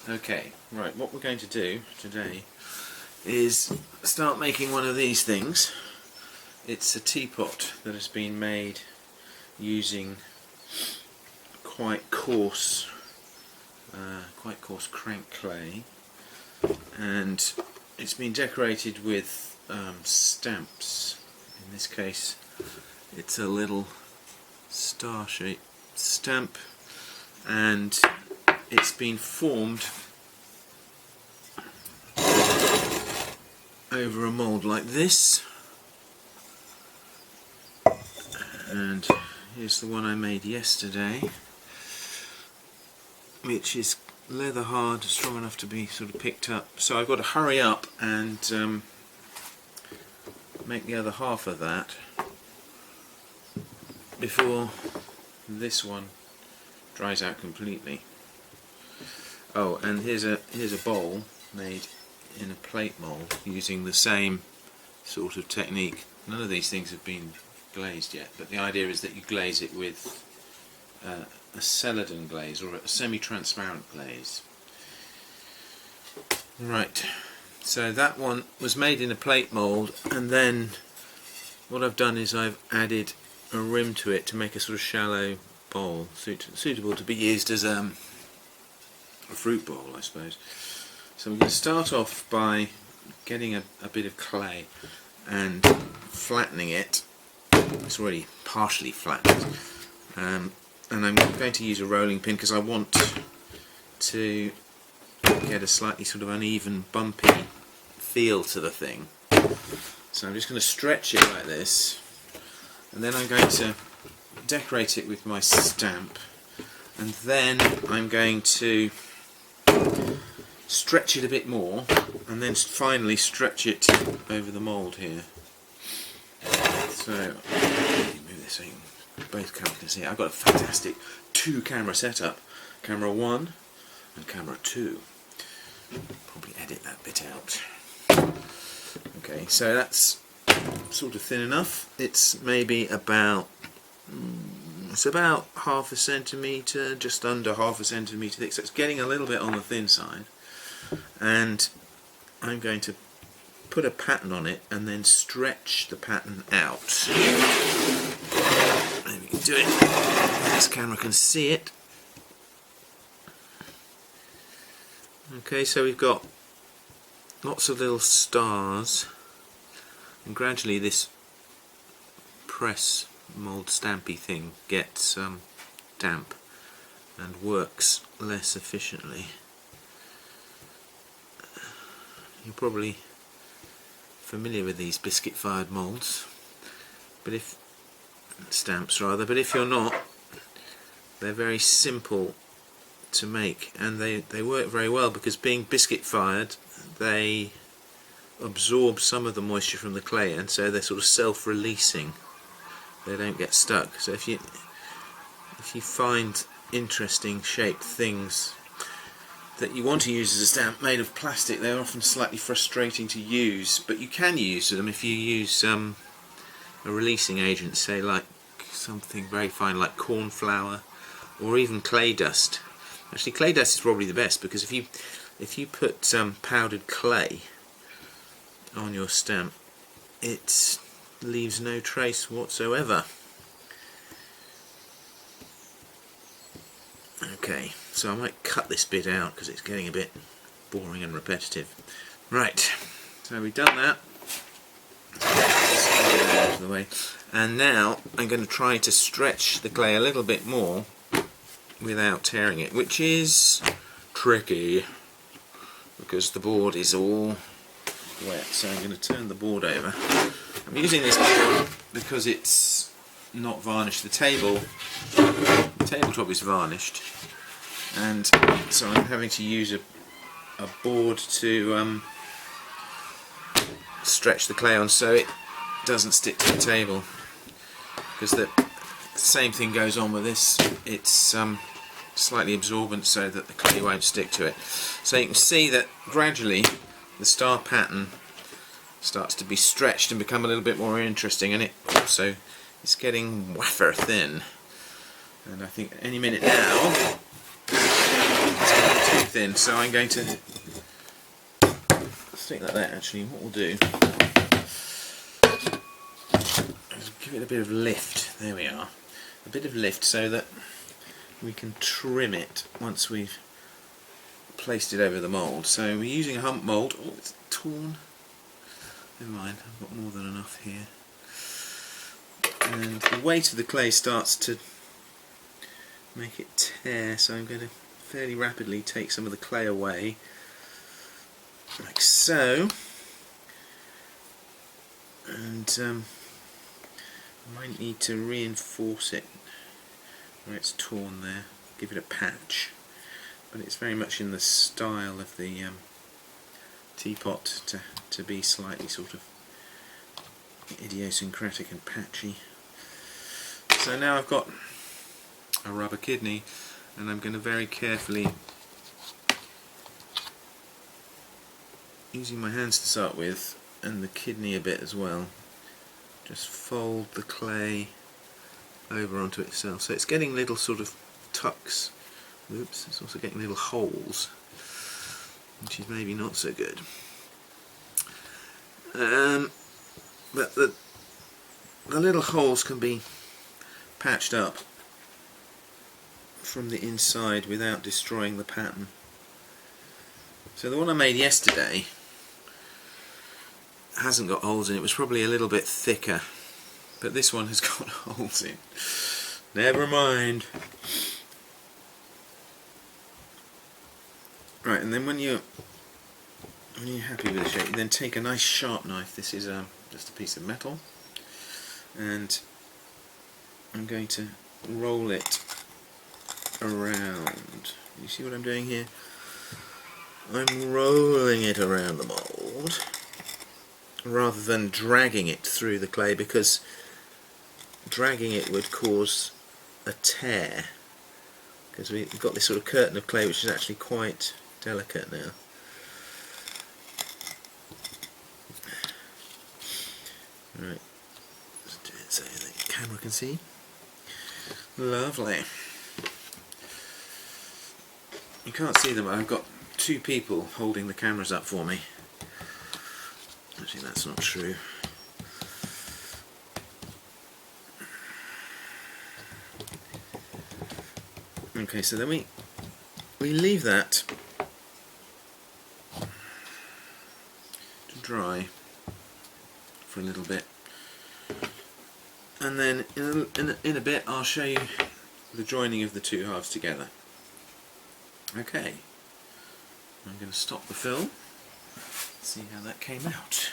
Okay, right, what we're going to do today is start making one of these things. It's a teapot that has been made using quite coarse crank clay, and it's been decorated with stamps. In this case it's a little star-shaped stamp, and it's been formed over a mould like this, and here's the one I made yesterday, which is leather hard, strong enough to be sort of picked up. So I've got to hurry up and make the other half of that before this one dries out completely. Oh, and here's a bowl made in a plate mould using the same sort of technique. None of these things have been glazed yet, but the idea is that you glaze it with a celadon glaze or a semi-transparent glaze. Right, so that one was made in a plate mould, and then what I've done is I've added a rim to it to make a sort of shallow bowl suitable to be used as a fruit bowl, I suppose. So I'm going to start off by getting a bit of clay and flattening it. It's already partially flattened, and I'm going to use a rolling pin because I want to get a slightly sort of uneven, bumpy feel to the thing. So I'm just going to stretch it like this, and then I'm going to decorate it with my stamp, and then I'm going to stretch it a bit more, and then finally stretch it over the mould here. So let me move this so both cameras can see it. I've got a fantastic two-camera setup, camera 1 and camera 2. Probably edit that bit out. Okay, so that's sort of thin enough. It's maybe about half a centimetre, just under half a centimetre thick, so it's getting a little bit on the thin side. And I'm going to put a pattern on it and then stretch the pattern out. Maybe we can do it. This camera can see it. Okay, so we've got lots of little stars, and gradually this press mould stampy thing gets damp and works less efficiently. You're probably familiar with these biscuit fired moulds, but if you're not, they're very simple to make, and they work very well because, being biscuit fired, they absorb some of the moisture from the clay, and so they're sort of self-releasing. They don't get stuck. So if you find interesting shaped things that you want to use as a stamp made of plastic, they're often slightly frustrating to use, but you can use them if you use a releasing agent, say like something very fine like corn flour, or even clay dust. Actually, clay dust is probably the best, because if you put powdered clay on your stamp, it leaves no trace whatsoever. Okay, so I might cut this bit out because it's getting a bit boring and repetitive. Right, so we've done that. Out of the way. And now I'm going to try to stretch the clay a little bit more without tearing it, which is tricky because the board is all wet. So I'm going to turn the board over. I'm using this board because it's not varnished. The tabletop is varnished, and so I'm having to use a board to stretch the clay on so it doesn't stick to the table, because the same thing goes on with this. It's slightly absorbent so that the clay won't stick to it. So you can see that gradually the star pattern starts to be stretched and become a little bit more interesting, and it also is getting wafer thin, and I think any minute now it's going to be too thin, so I'm going to stick like that. Actually, what we'll do is give it a bit of lift. There we are. A bit of lift so that we can trim it once we've placed it over the mould. So we're using a hump mould. Oh, it's torn. Never mind, I've got more than enough here. And the weight of the clay starts to make it tear, so I'm going to fairly rapidly take some of the clay away, like so. And I might need to reinforce it where it's torn there, give it a patch. But it's very much in the style of the teapot to be slightly sort of idiosyncratic and patchy. So now I've got a rubber kidney, and I'm going to very carefully, using my hands to start with and the kidney a bit as well, just fold the clay over onto itself. So it's getting little sort of tucks. Oops, it's also getting little holes, which is maybe not so good. But the little holes can be patched up from the inside without destroying the pattern. So the one I made yesterday hasn't got holes in it. It was probably a little bit thicker, but this one has got holes in. Never mind. Right, and then when you're happy with the shape, you then take a nice sharp knife. This is just a piece of metal, and I'm going to roll it around. You see what I'm doing here? I'm rolling it around the mould rather than dragging it through the clay, because dragging it would cause a tear, because we've got this sort of curtain of clay which is actually quite delicate now. Right, let's do it so the camera can see. Lovely. You can't see them, but I've got two people holding the cameras up for me. Actually, that's not true. Okay, so then we leave that to dry for a little bit, and then in a bit I'll show you the joining of the two halves together. Okay, I'm going to stop the film, see how that came out.